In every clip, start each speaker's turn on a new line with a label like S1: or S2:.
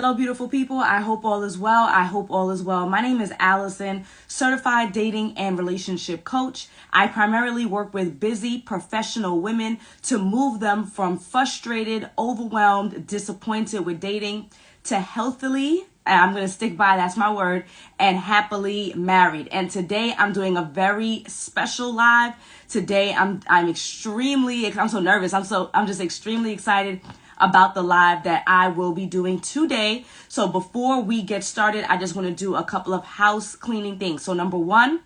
S1: Hello, beautiful people. I hope all is well. I hope all is well. My name is Alison, certified dating and relationship coach. I primarily work with busy professional women to move them from frustrated, overwhelmed, disappointed with dating to healthily, and I'm going to stick by, that's my word, and happily married. And today I'm doing a very special live. Today I'm so nervous. I'm just extremely excited about the live that I will be doing today. So before we get started, I just want to do a couple of house cleaning things. So number one,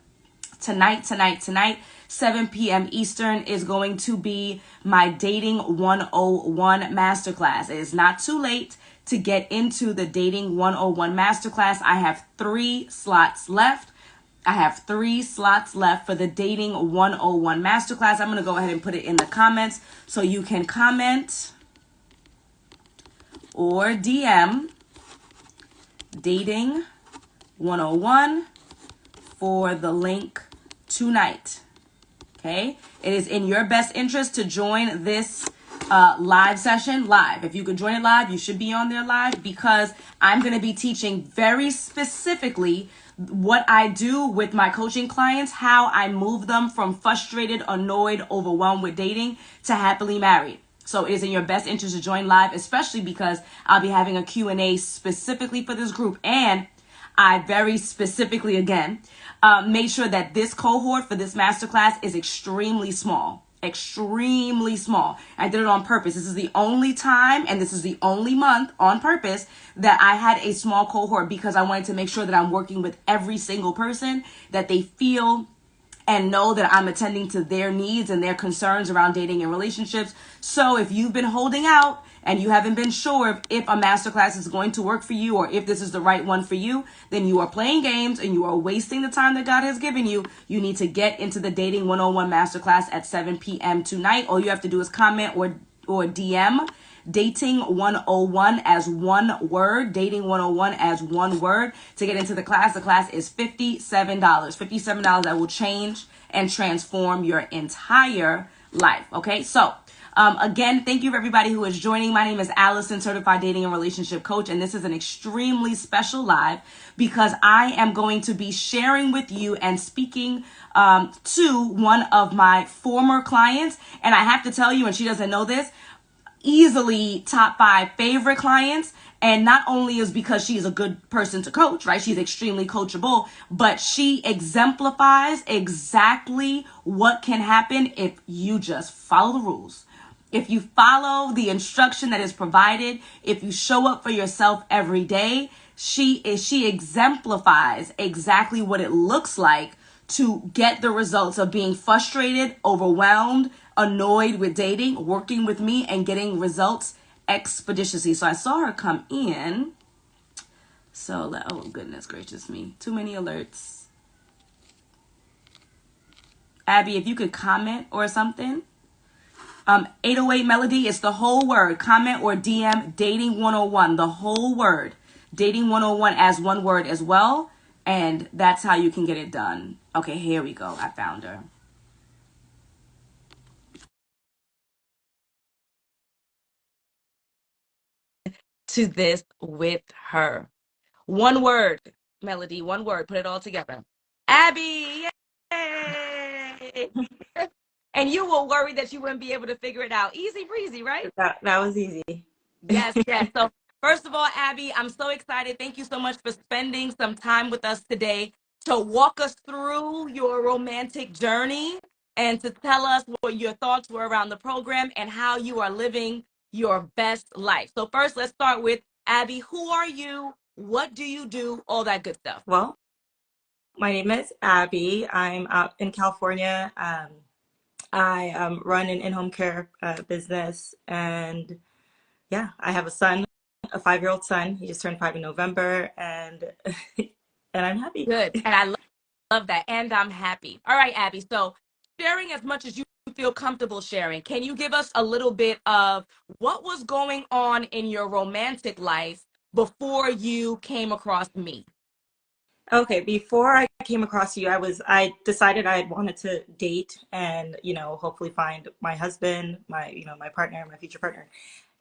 S1: tonight, 7 p.m. Eastern is going to be my Dating 101 Masterclass. It is not too late to get into the Dating 101 Masterclass. I have 3 slots left. For the Dating 101 Masterclass. I'm going to go ahead and put it in the comments so you can comment or DM Dating 101 for the link tonight. Okay, it is in your best interest to join this live session live. If you could join it live, you should be on there live, because I'm going to be teaching very specifically what I do with my coaching clients, how I move them from frustrated, annoyed, overwhelmed with dating to happily married. So it is in your best interest to join live, especially because I'll be having a Q&A specifically for this group. And I very specifically, again, made sure that this cohort for this masterclass is extremely small. Extremely small. I did it on purpose. This is the only time, and this is the only month on purpose that I had a small cohort, because I wanted to make sure that I'm working with every single person, that they feel and know that I'm attending to their needs and their concerns around dating and relationships. So if you've been holding out and you haven't been sure if a masterclass is going to work for you, or if this is the right one for you, then you are playing games and you are wasting the time that God has given you. You need to get into the Dating 101 Masterclass at 7 p.m. tonight. All you have to do is comment or DM Dating 101 as one word, Dating 101 as one word, to get into the class. The class is $57. $57 that will change and transform your entire life. Okay, so again, thank you for everybody who is joining. My name is Alison, certified dating and relationship coach, and this is an extremely special live because I am going to be sharing with you and speaking to one of my former clients. And I have to tell you, and she doesn't know this, easily top 5 favorite clients. And not only is because she's a good person to coach, right? She's extremely coachable, but she exemplifies exactly what can happen if you just follow the rules. If you follow the instruction that is provided, if you show up for yourself every day, she exemplifies exactly what it looks like to get the results of being frustrated, overwhelmed, annoyed with dating, working with me, and getting results expeditiously. So I saw her come in. So, oh goodness gracious me, too many alerts. Abby, if you could comment or something. 808 Melody is the whole word. Comment or DM Dating 101, the whole word. Dating 101 as one word as well. And that's how you can get it done. Okay, here we go. I found her. To this with her. One word, Melody, one word. Put it all together. Abie, yay! And you were worried that you wouldn't be able to figure it out. Easy breezy, right?
S2: That was easy.
S1: Yes, yes. So first of all, Abie, I'm so excited. Thank you so much for spending some time with us today to walk us through your romantic journey and to tell us what your thoughts were around the program and how you are living your best life. So first, let's start with Abie. Who are you? What do you do? All that good stuff.
S2: Well, my name is Abie. I'm out in California. I run an in-home care business, and yeah, I have a son, a 5-year-old son. He just turned 5 in November, and and I'm happy.
S1: Good. And I love that. And I'm happy. All right, Abie. So sharing as much as you feel comfortable sharing, can you give us a little bit of what was going on in your romantic life before you came across me?
S2: Okay, before I came across you, I decided I wanted to date and, hopefully find my husband, my partner, my future partner.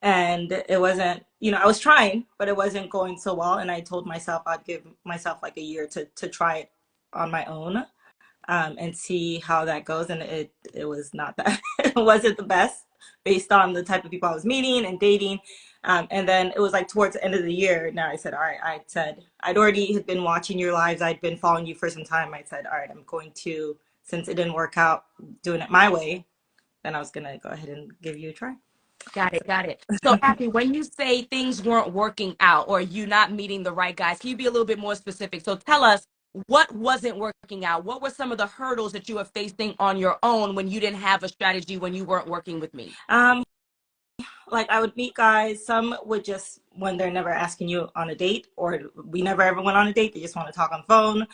S2: and it wasn't, I was trying, but it wasn't going so well. And I told myself I'd give myself like a year to try it on my own, and see how that goes. And it was not that it wasn't the best based on the type of people I was meeting and dating. And then it was like towards the end of the year. Now I said, all right, I said I'd already had been watching your lives. I'd been following you for some time. I said, all right, I'm going to, since it didn't work out doing it my way, then I was gonna go ahead and give you a try.
S1: Got it, got it. So, Abby, when you say things weren't working out or you not meeting the right guys, can you be a little bit more specific? So tell us what wasn't working out. What were some of the hurdles that you were facing on your own when you didn't have a strategy, when you weren't working with me?
S2: Like I would meet guys, some would just, when they're never asking you on a date, or we never ever went on a date, they just want to talk on the phone.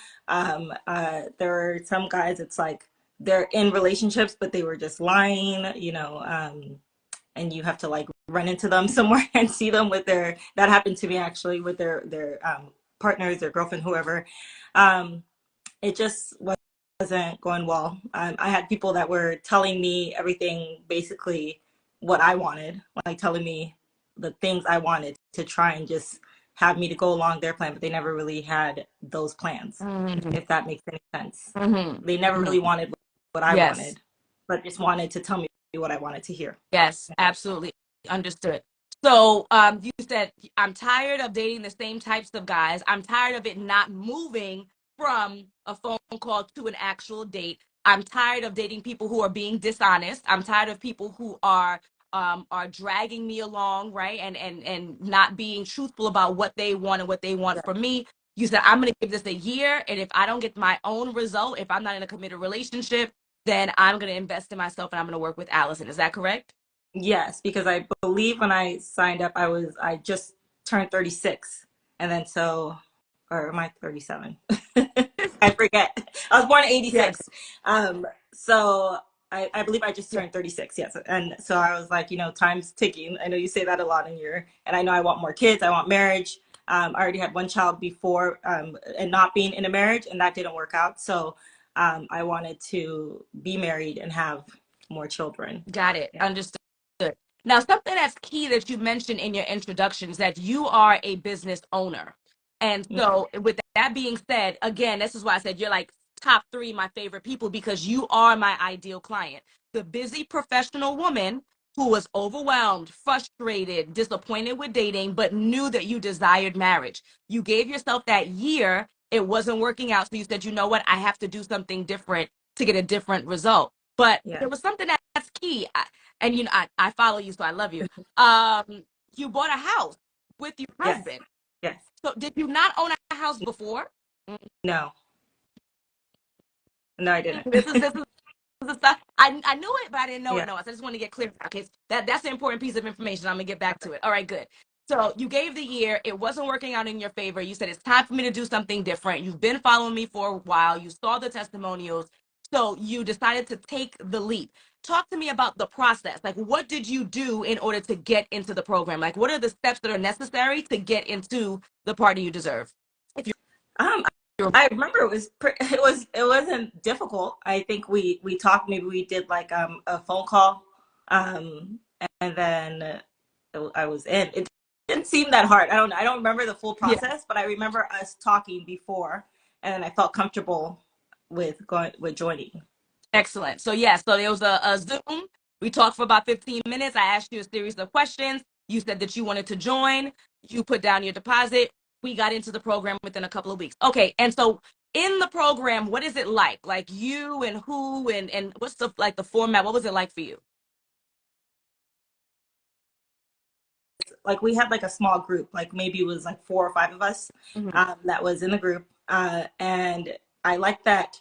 S2: There are some guys, it's like they're in relationships, but they were just lying, and you have to like run into them somewhere and see them with that happened to me actually, with their partners, their girlfriend, whoever. It just wasn't going well. I had people that were telling me everything, basically what I wanted, like telling me the things I wanted to try and just have me to go along their plan, but they never really had those plans,
S1: Mm-hmm.
S2: if that makes any sense.
S1: Mm-hmm.
S2: They never really
S1: Mm-hmm.
S2: wanted what I
S1: Yes.
S2: wanted, but just wanted to tell me what I wanted to hear.
S1: Yes, absolutely. Understood. So, you said, I'm tired of dating the same types of guys. I'm tired of it not moving from a phone call to an actual date. I'm tired of dating people who are being dishonest. I'm tired of people who are dragging me along, right? And not being truthful about what they want and what they want
S2: Yeah.
S1: from me. You said, I'm going to give this a year, and if I don't get my own result, if I'm not in a committed relationship, then I'm going to invest in myself and I'm going to work with Alison. Is that correct?
S2: Yes, because I believe when I signed up, I just turned 36, and then or am I 37? I forget. I was born in
S1: Yes.
S2: 86. So I believe I just
S1: Yes.
S2: turned 36. Yes, and so I was like, time's ticking. I know you say that a lot and I know I want more kids. I want marriage. I already had one child before, and not being in a marriage, and that didn't work out. So I wanted to be married and have more children.
S1: Got it.
S2: Yeah.
S1: Understood. Now, something that's key that you mentioned in your introduction is that you are a business owner. And so, with that being said, again, this is why I said you're like top three my favorite people, because you are my ideal client. The busy professional woman who was overwhelmed, frustrated, disappointed with dating, but knew that you desired marriage. You gave yourself that year. It wasn't working out. So you said, you know what? I have to do something different to get a different result. But
S2: Yeah.
S1: there was something that's key. And I follow you, so I love you. You bought a house with your
S2: Yes.
S1: husband.
S2: Yes.
S1: So did you not own a house before?
S2: No. No, I didn't.
S1: This is the stuff. I knew it, but I didn't know it.
S2: Yeah.
S1: No, I just want to get clear. Okay, that's an important piece of information. I'm gonna get back to it. All right, good. So you gave the year. It wasn't working out in your favor. You said it's time for me to do something different. You've been following me for a while. You saw the testimonials. So you decided to take the leap. Talk to me about the process. Like, what did you do in order to get into the program? Like, what are the steps that are necessary to get into the party you deserve? If
S2: Um,
S1: you're
S2: I remember it wasn't difficult. I think we talked. Maybe we did like a phone call, um, and then I was in. It didn't seem that hard. I don't remember the full
S1: yeah.
S2: process, but I remember us talking before, and then I felt comfortable with joining.
S1: Excellent. So yes, so there was a Zoom. We talked for about 15 minutes. I asked you a series of questions. You said that you wanted to join. You put down your deposit. We got into the program within a couple of weeks. Okay, and so in the program, what is it like? Like you and who and what's the format? What was it like for you?
S2: Like we had like a small group, like maybe it was like 4 or 5 of us,
S1: Mhm.
S2: that was in the group, and I liked that,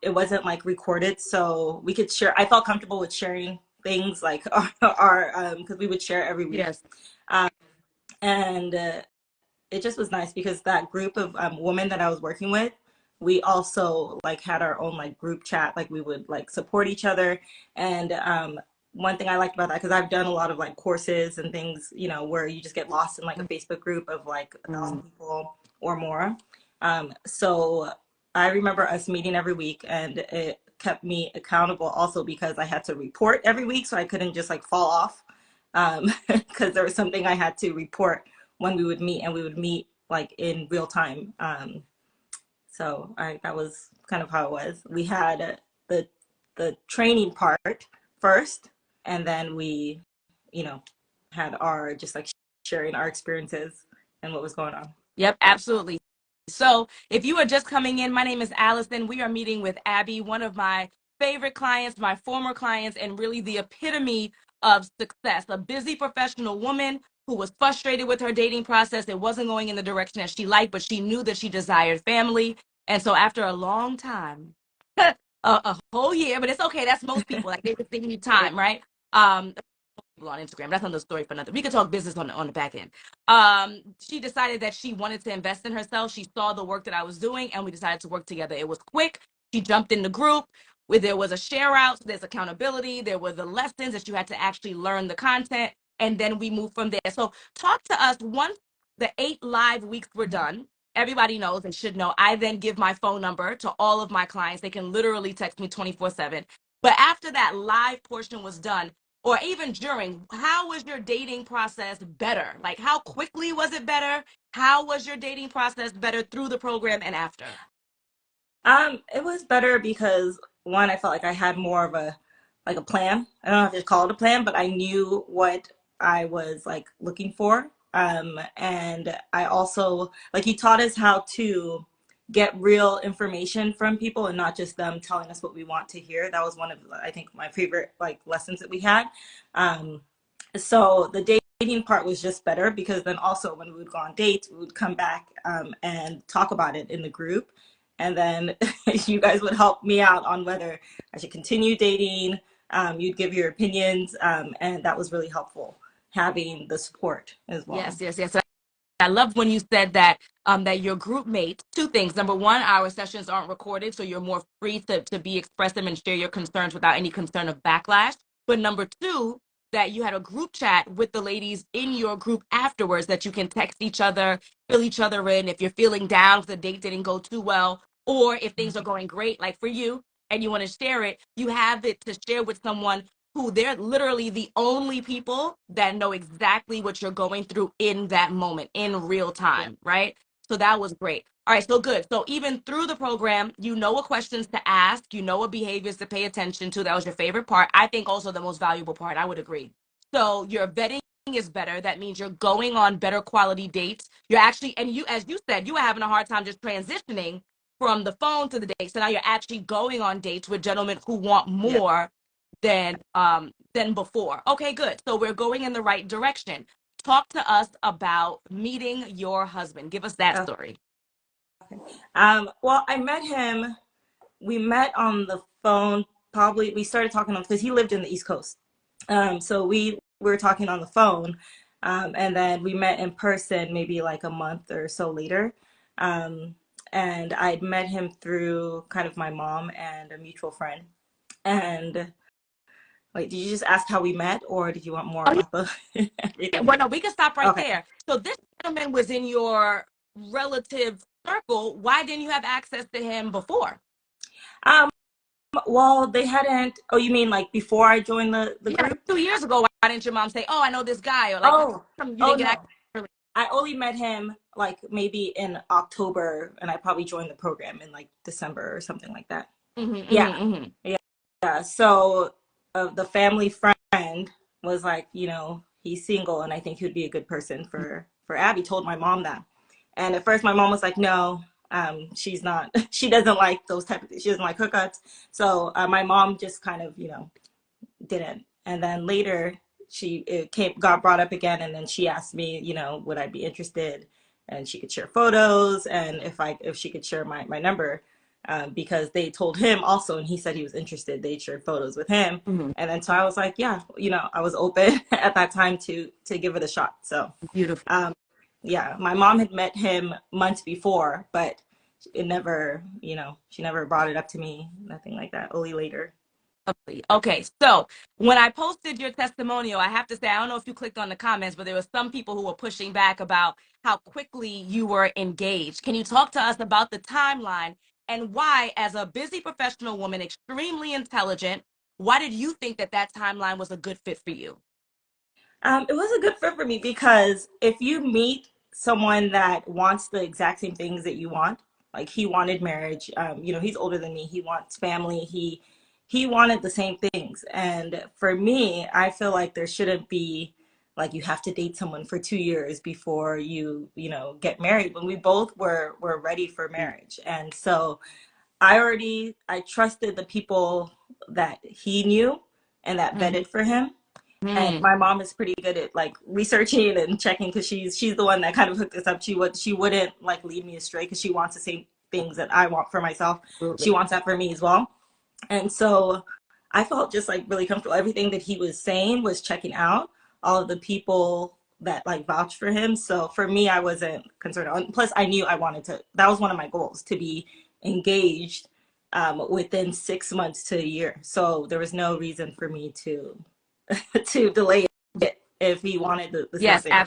S2: it wasn't like recorded, so we could share. I felt comfortable with sharing things like our because we would share every week,
S1: Yes.
S2: um, and it just was nice because that group of women that I was working with, we also like had our own like group chat. Like we would like support each other. And one thing I liked about that, because I've done a lot of like courses and things, where you just get lost in like a Facebook group of like 1,000
S1: Mhm.
S2: people or more. So I remember us meeting every week, and it kept me accountable also because I had to report every week, so I couldn't just like fall off. because there was something I had to report when we would meet, and we would meet like in real time. That was kind of how it was. We had the training part first, and then we, you know, had our just like sharing our experiences and what was going on.
S1: Yep, absolutely. So, if you are just coming in, my name is Alison. We are meeting with Abie, one of my favorite clients, my former clients, and really the epitome of success. A busy professional woman who was frustrated with her dating process. It wasn't going in the direction that she liked, but she knew that she desired family. And so, after a long time, a whole year, but it's okay. That's most people. Like they need time, right? On Instagram. That's another story for another. We could talk business on the back end. She decided that she wanted to invest in herself. She saw the work that I was doing, and we decided to work together. It was quick. She jumped in the group where there was a share out. So there's accountability. There were the lessons that you had to actually learn the content, and then we moved from there. So talk to us once the 8 live weeks were done. Everybody knows and should know. I then give my phone number to all of my clients. They can literally text me 24/7. But after that live portion was done, or even during, how was your dating process better? Like, how quickly was it better? How was your dating process better through the program and after?
S2: It was better because one, I felt like I had more of a like a plan. I don't know if to call it a plan, but I knew what I was like looking for. And I also like he taught us how to get real information from people and not just them telling us what we want to hear. That was one of I think my favorite like lessons that we had. Um, so the dating part was just better because then also when we would go on dates, we would come back and talk about it in the group, and then you guys would help me out on whether I should continue dating. You'd give your opinions, and that was really helpful having the support as well.
S1: Yes, yes, yes. I love when you said that that your group mates, two things. Number one, our sessions aren't recorded, so you're more free to be expressive and share your concerns without any concern of backlash. But number two, that you had a group chat with the ladies in your group afterwards that you can text each other, fill each other in if you're feeling down if the date didn't go too well, or if things are going great, like for you, and you want to share it, you have it to share with someone who they're literally the only people that know exactly what you're going through in that moment in real
S2: Yeah.
S1: time, right? So that was great. All right, so good. So even through the program, you know what questions to ask, you know what behaviors to pay attention to. That was your favorite part. I think also the most valuable part, I would agree. So your vetting is better. That means you're going on better quality dates. You're actually, and you, as you said, you were having a hard time just transitioning from the phone to the date. So now you're actually going on dates with gentlemen who want
S2: Yeah.
S1: more than before. Okay, good. So we're going in the right direction. Talk to us about meeting your husband. Give us that
S2: Okay.
S1: story.
S2: Well, I met him. We met on the phone. Probably we started talking on because he lived in the East Coast. So we were talking on the phone, and then we met in person maybe like a month or so later. Um, and I'd met him through kind of my mom and a mutual friend. And wait, did you just ask how we met, or did you want more
S1: Oh,
S2: about the
S1: yeah.
S2: everything?
S1: Well, no, we can stop right
S2: Okay.
S1: there. So this gentleman was in your relative circle. Why didn't you have access to him before?
S2: Um, well, they hadn't. Oh, you mean like before I joined the
S1: Yeah, like
S2: group?
S1: 2 years ago. Why didn't your mom say, "Oh, I know this guy," or like, how
S2: Oh,
S1: come you
S2: oh
S1: didn't get
S2: no.
S1: access early?
S2: I only met him like maybe in October, and I probably joined the program in like December or something like that.
S1: Mm-hmm,
S2: Yeah,
S1: mm-hmm, mm-hmm.
S2: yeah. Yeah. So the family friend was like, he's single, and I think he would be a good person for Abie. Told my mom that, and at first my mom was like, no, she's not. She doesn't like those type of. She doesn't like hookups. So my mom just kind of, didn't. And then later it came got brought up again, and then she asked me, would I be interested, and she could share photos, and if she could share my number, because they told him also, and he said he was interested. They shared photos with him,
S1: Mm-hmm.
S2: and then so I was like, yeah, I was open at that time to give it a shot. So
S1: Beautiful.
S2: um, yeah, my mom had met him months before, but it never, she never brought it up to me, nothing like that. Only later.
S1: Okay, so when I posted your testimonial, I have to say, I don't know if you clicked on the comments, but there were some people who were pushing back about how quickly you were engaged. Can you talk to us about the timeline and why, as a busy professional woman, extremely intelligent, why did you think that that timeline was a good fit for you?
S2: It was a good fit for me because if you meet someone that wants the exact same things that you want, like he wanted marriage, he's older than me. He wants family. He wanted the same things. And for me, I feel like there shouldn't be like you have to date someone for 2 years before get married. When we both were ready for marriage, and so I trusted the people that he knew and that vetted for him. And
S1: Mm-hmm.
S2: my mom is pretty good at like researching and checking because she's the one that kind of hooked us up. She wouldn't like lead me astray because she wants the same things that I want for myself. She
S1: Absolutely.
S2: wants that for me as well. And so I felt just like really comfortable. Everything that he was saying was checking out. All of the people that like vouched for him. So for me, I wasn't concerned. Plus, I knew I wanted to. That was one of my goals to be engaged within 6 months to a year. So there was no reason for me to to delay it if he wanted the same
S1: Yes,
S2: thing.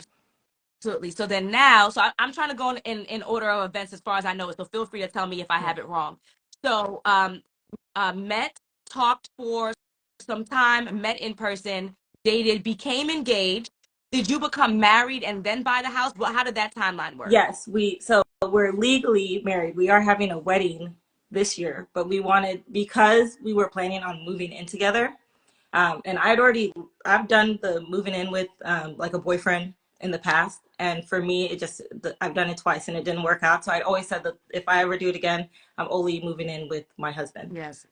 S1: absolutely. So then now, I'm trying to go in order of events as far as I know it. So feel free to tell me if I
S2: Yeah.
S1: have it wrong. So met, talked for some time, met in person, dated, became engaged. Did you become married and then buy the house? Well, how did that timeline work?
S2: Yes, we're legally married. We are having a wedding this year, but we wanted because we were planning on moving in together. And I've done the moving in with like a boyfriend in the past, and for me, I've done it twice and it didn't work out. So I'd always said that if I ever do it again, I'm only moving in with my husband.
S1: Yes.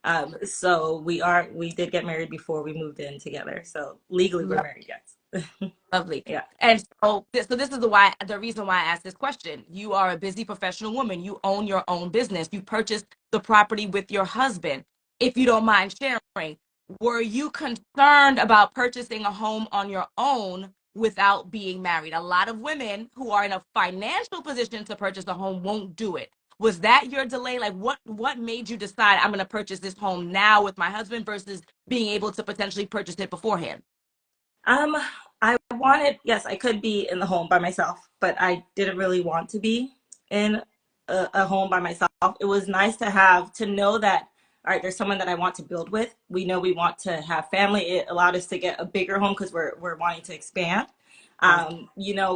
S2: So we did get married before we moved in together. So legally, we're married. Yes.
S1: Lovely.
S2: Yeah.
S1: And so this is the reason why I asked this question. You are a busy professional woman. You own your own business. You purchased the property with your husband. If you don't mind sharing, were you concerned about purchasing a home on your own without being married? A lot of women who are in a financial position to purchase a home won't do it. Was that your delay? Like what made you decide I'm going to purchase this home now with my husband versus being able to potentially purchase it beforehand?
S2: Um, I wanted, yes, I could be in the home by myself, but I didn't really want to be in a home by myself. It was nice to know that, all right, there's someone that I want to build with. We know we want to have family. It allowed us to get a bigger home because we're wanting to expand.
S1: Yes.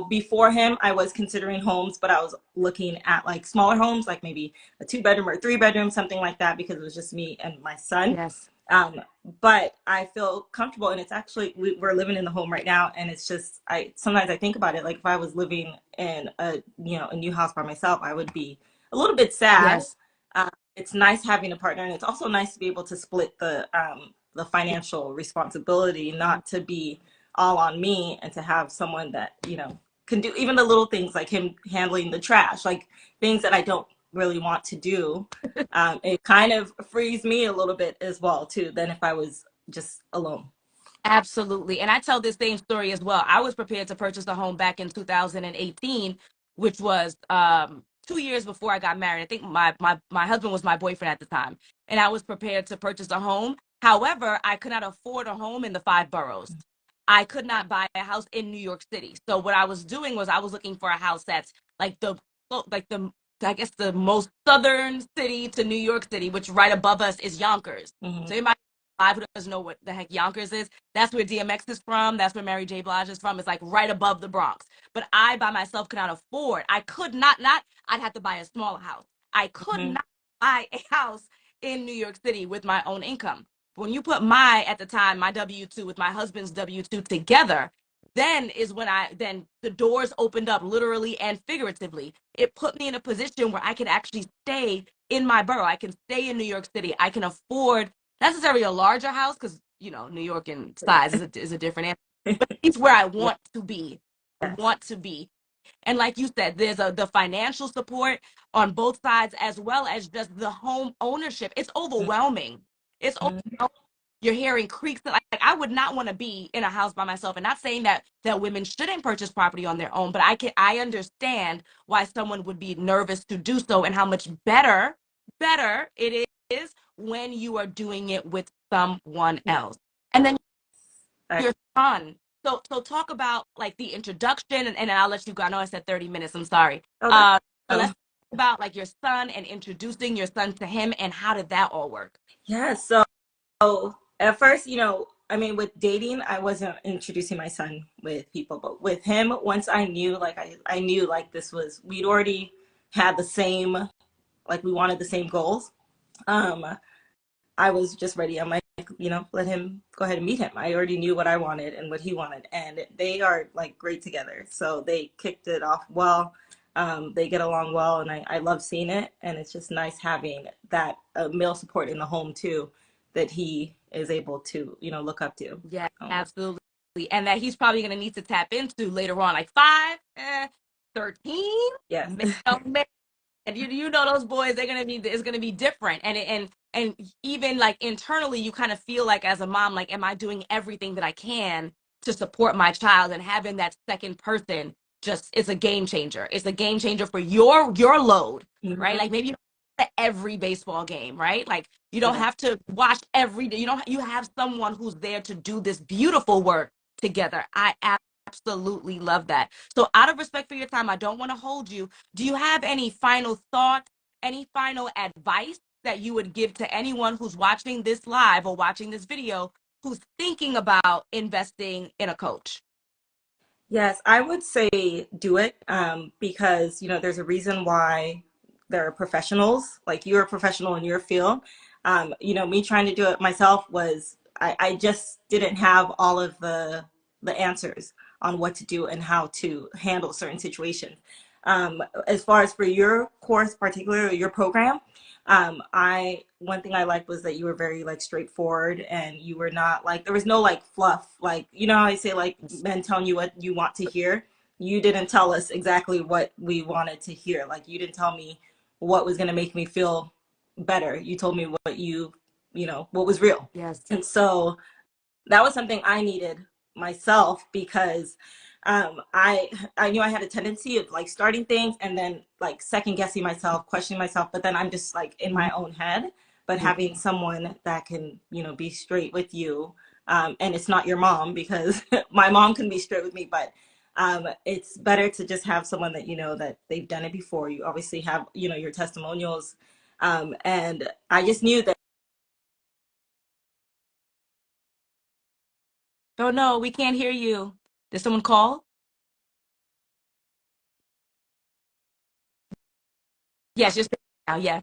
S2: Before him, I was considering homes, but I was looking at like smaller homes, like maybe a 2 bedroom or 3 bedroom, something like that, because it was just me and my son.
S1: Yes.
S2: But I feel comfortable, and it's actually we're living in the home right now, and it's just I sometimes I think about it like if I was living in a new house by myself, I would be a little bit sad.
S1: Yes.
S2: It's nice having a partner, and it's also nice to be able to split the financial responsibility, not to be all on me, and to have someone that can do even the little things like him handling the trash, like things that I don't really want to do. It kind of frees me a little bit as well too than if I was just alone.
S1: Absolutely. And I tell this same story as well. I was prepared to purchase a home back in 2018, which was 2 years before I got married. I think my husband was my boyfriend at the time. And I was prepared to purchase a home. However, I could not afford a home in the five boroughs. I could not buy a house in New York City. So what I was doing was I was looking for a house that's like the I guess the most southern city to New York City, which right above us is Yonkers.
S2: Hmm.
S1: So anybody alive who doesn't know what the heck Yonkers is, that's where DMX is from. That's where Mary J. Blige is from. It's like right above the Bronx. But I by myself could not afford. I could not. I'd have to buy a smaller house. I could
S2: Hmm.
S1: not buy a house in New York City with my own income. When you put my at the time my W-2 with my husband's W-2 together, then is when then the doors opened up literally and figuratively. It put me in a position where I could actually stay in my borough. I can stay in New York City. I can afford necessarily a larger house because New York in size is a different answer. But it's where I
S2: Yeah.
S1: want to be. I
S2: Yes.
S1: want to be. And like you said, there's the financial support on both sides as well as just the home ownership. It's overwhelming. It's
S2: Hmm.
S1: overwhelming. You're hearing creaks. Like I would not want to be in a house by myself. And not saying that women shouldn't purchase property on their own, but I understand why someone would be nervous to do so and how much better it is when you are doing it with someone
S2: Yeah.
S1: else. And then
S2: I,
S1: your son. So talk about like the introduction and I'll let you go. I know I said 30 minutes. I'm sorry.
S2: okay.
S1: So let's
S2: Um,
S1: talk about like your son and introducing your son to him and how did that all work?
S2: yeah. So at first, I mean, with dating, I wasn't introducing my son with people, but with him, once I knew, like, I knew like this was, we'd already had the same, like, we wanted the same goals. Um, I was just ready. I'm like, let him go ahead and meet him. I already knew what I wanted and what he wanted, and they are like great together. So they kicked it off well. They get along well, and I love seeing it. And it's just nice having that male support in the home too, that he is able to, look up to.
S1: Yeah, absolutely. And that he's probably going to need to tap into later on, like 5, 13.
S2: Yes.
S1: Man, and you know those boys, they're gonna be, it's gonna be different. And even like internally, you kind of feel like as a mom, like, am I doing everything that I can to support my child? And having that second person, just, it's a game changer. It's a game changer for your load, right?
S2: Mhm.
S1: Like maybe you don't have to every baseball game, right? Like you don't
S2: Yeah.
S1: have to watch every day. You have someone who's there to do this beautiful work together. I absolutely love that. So out of respect for your time, I don't want to hold you. Do you have any final thoughts, any final advice that you would give to anyone who's watching this live or watching this video who's thinking about investing in a coach?
S2: Yes, I would say do it, because there's a reason why there are professionals. Like, you're a professional in your field. Me trying to do it myself was, I just didn't have all of the answers on what to do and how to handle certain situations. As far as for your course, particularly your program, I one thing I liked was that you were very like straightforward, and you were not like, there was no like fluff, like, how I say, like, men telling you what you want to hear. You didn't tell us exactly what we wanted to hear. Like, you didn't tell me what was going to make me feel better. You told me what what was real.
S1: Yes.
S2: And so that was something I needed myself, because I knew I had a tendency of like starting things and then like second guessing myself, questioning myself, but then I'm just like in my own head. But having someone that can, be straight with you, and it's not your mom, because my mom can be straight with me, but it's better to just have someone that that they've done it before. You obviously have your testimonials, and I just knew that.
S1: Oh no, we can't hear you. Did someone call? Yes, just now. Yeah.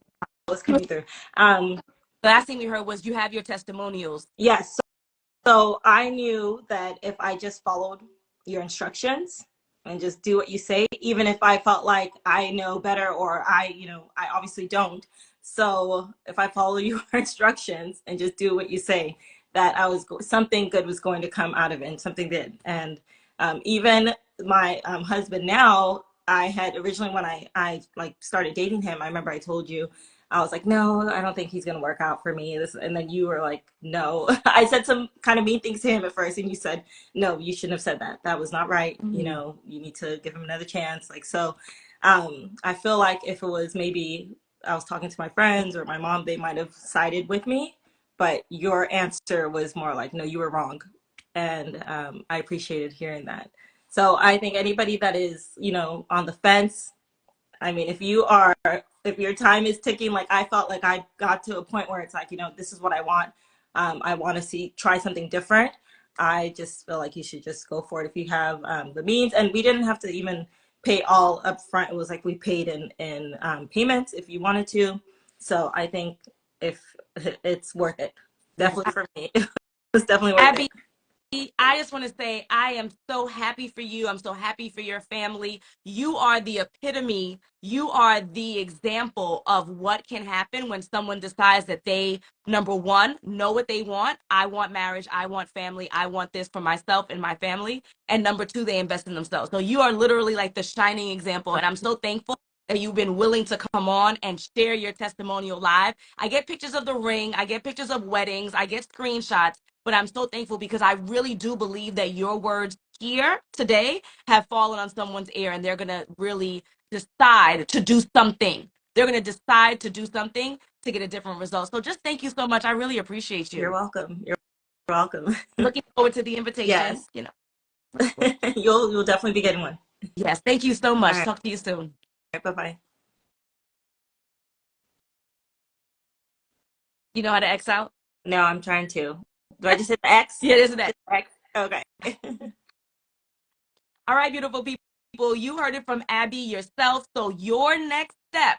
S2: Was coming through. Um,
S1: The last thing we heard was you have your testimonials.
S2: yes. So I knew that if I just followed your instructions and just do what you say, even if I felt like I know better, or I obviously don't. So if I follow your instructions and just do what you say, that something good was going to come out of it, and something did. And even my husband now, I had originally, when I like started dating him, I remember I told you, I was like, no, I don't think he's gonna work out for me. And then you were like, no. I said some kind of mean things to him at first, and you said, no, you shouldn't have said that. That was not right. You need to give him another chance. Like, so, I feel like if it was maybe I was talking to my friends or my mom, they might have sided with me. But your answer was more like, no, you were wrong, and I appreciated hearing that. So I think anybody that is, on the fence, I mean, if your time is ticking, like I felt like I got to a point where it's like, this is what I want. I want to try something different. I just feel like you should just go for it if you have the means. And we didn't have to even pay all up front. It was like we paid in payments if you wanted to. So I think if it's worth it,
S1: Yes.
S2: definitely for me, it's definitely worth it.
S1: Abby, I just want to say I am so happy for you. I'm so happy for your family. You are the epitome. You are the example of what can happen when someone decides that they, number one, know what they want. I want marriage. I want family. I want this for myself and my family. And number two, they invest in themselves. So you are literally like the shining example. And I'm so thankful that you've been willing to come on and share your testimonial live. I get pictures of the ring. I get pictures of weddings. I get screenshots. But I'm so thankful because I really do believe that your words here today have fallen on someone's ear, and they're going to really decide to do something. They're going to decide to do something to get a different result. So just thank you so much. I really appreciate
S2: You're
S1: you.
S2: welcome. You're welcome.
S1: Looking forward to the invitation.
S2: Yes.
S1: You know.
S2: You'll definitely be getting one.
S1: Yes. Thank you so
S2: All
S1: much.
S2: right.
S1: Talk to you soon.
S2: Bye bye.
S1: You know how to X out?
S2: No, I'm trying to. Do I just hit the X?
S1: Yeah, there's an X.
S2: X. Okay.
S1: All right, beautiful people, you heard it from Abie yourself. So your next step,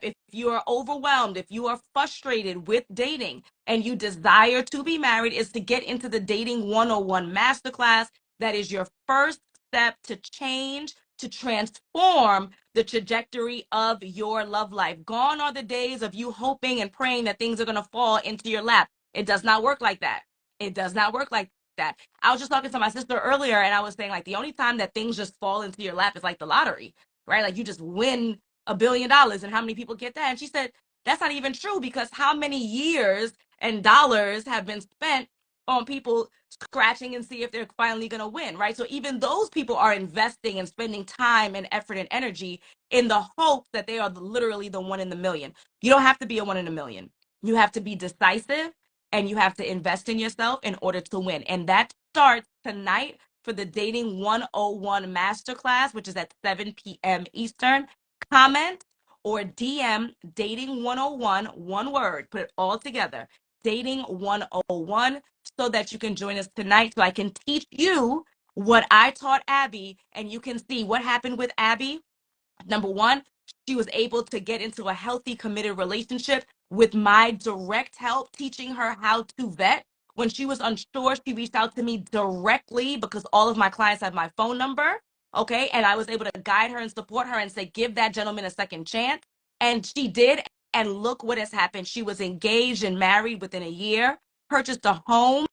S1: if you are overwhelmed, if you are frustrated with dating and you desire to be married, is to get into the Dating 101 Masterclass. That is your first step to change, to transform the trajectory of your love life. Gone are the days of you hoping and praying that things are going to fall into your lap. It does not work like that. It does not work like that. I was just talking to my sister earlier and I was saying, like, the only time that things just fall into your lap is like the lottery, right? Like you just win $1 billion, and how many people get that? And she said, that's not even true, because how many years and dollars have been spent on people scratching and see if they're finally going to win, right? So even those people are investing and spending time and effort and energy in the hope that they are literally the one in the million. You don't have to be a one in a million. You have to be decisive and you have to invest in yourself in order to win. And that starts tonight for the Dating 101 Masterclass, which is at 7 p.m. Eastern. Comment or DM Dating 101, one word, put it all together, Dating 101, so that you can join us tonight so I can teach you what I taught Abie, and you can see what happened with Abie. Number one, she was able to get into a healthy, committed relationship with my direct help, teaching her how to vet. When she was unsure, she reached out to me directly because all of my clients have my phone number. Okay. And I was able to guide her and support her and say, give that gentleman a second chance. And she did. And look what has happened. She was engaged and married within a year, purchased a home,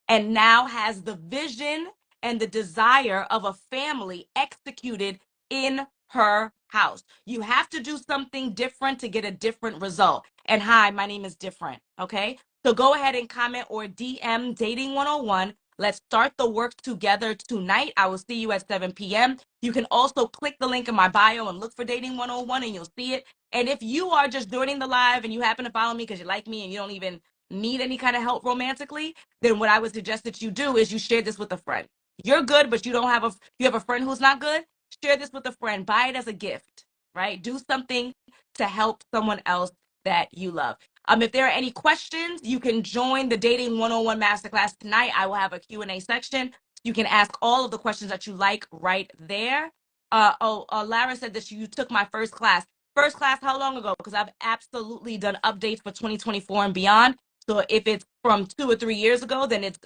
S1: and now has the vision and the desire of a family executed in her house. You have to do something different to get a different result. And hi, my name is Different. Okay. So go ahead and comment or DM Dating 101. Let's start the work together tonight. I will see you at 7 p.m. You can also click the link in my bio and look for Dating 101 and you'll see it. And if you are just joining the live and you happen to follow me because you like me and you don't even need any kind of help romantically, then what I would suggest that you do is you share this with a friend. You're good, but you have a friend who's not good. Share this with a friend. Buy it as a gift, right? Do something to help someone else that you love. If there are any questions, you can join the Dating 101 Masterclass tonight. I will have a Q&A section. You can ask all of the questions that you like right there. Lara said that you took my first class. First class, how long ago? Because I've absolutely done updates for 2024 and beyond. So if it's from 2 or 3 years ago, then it's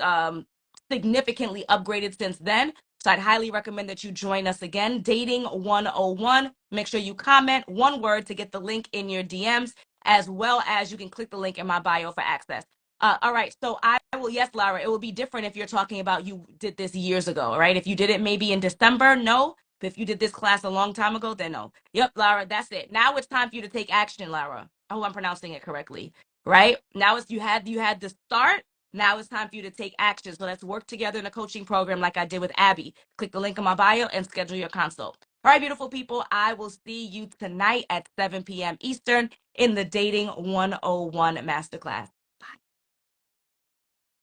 S1: significantly upgraded since then. So I'd highly recommend that you join us again. Dating 101. Make sure you comment one word to get the link in your DMs, as well as you can click the link in my bio for access. All right. So I will, yes, Lara, it will be different if you're talking about you did this years ago, right? If you did it maybe in December, no. But if you did this class a long time ago, then no. Yep, Lara, that's it. Now it's time for you to take action, Lara. I hope I'm pronouncing it correctly, right? Now it's you had the start. Now it's time for you to take action. So let's work together in a coaching program like I did with Abie. Click the link in my bio and schedule your consult. All right, beautiful people, I will see you tonight at 7 p.m. Eastern in the Dating 101 Masterclass.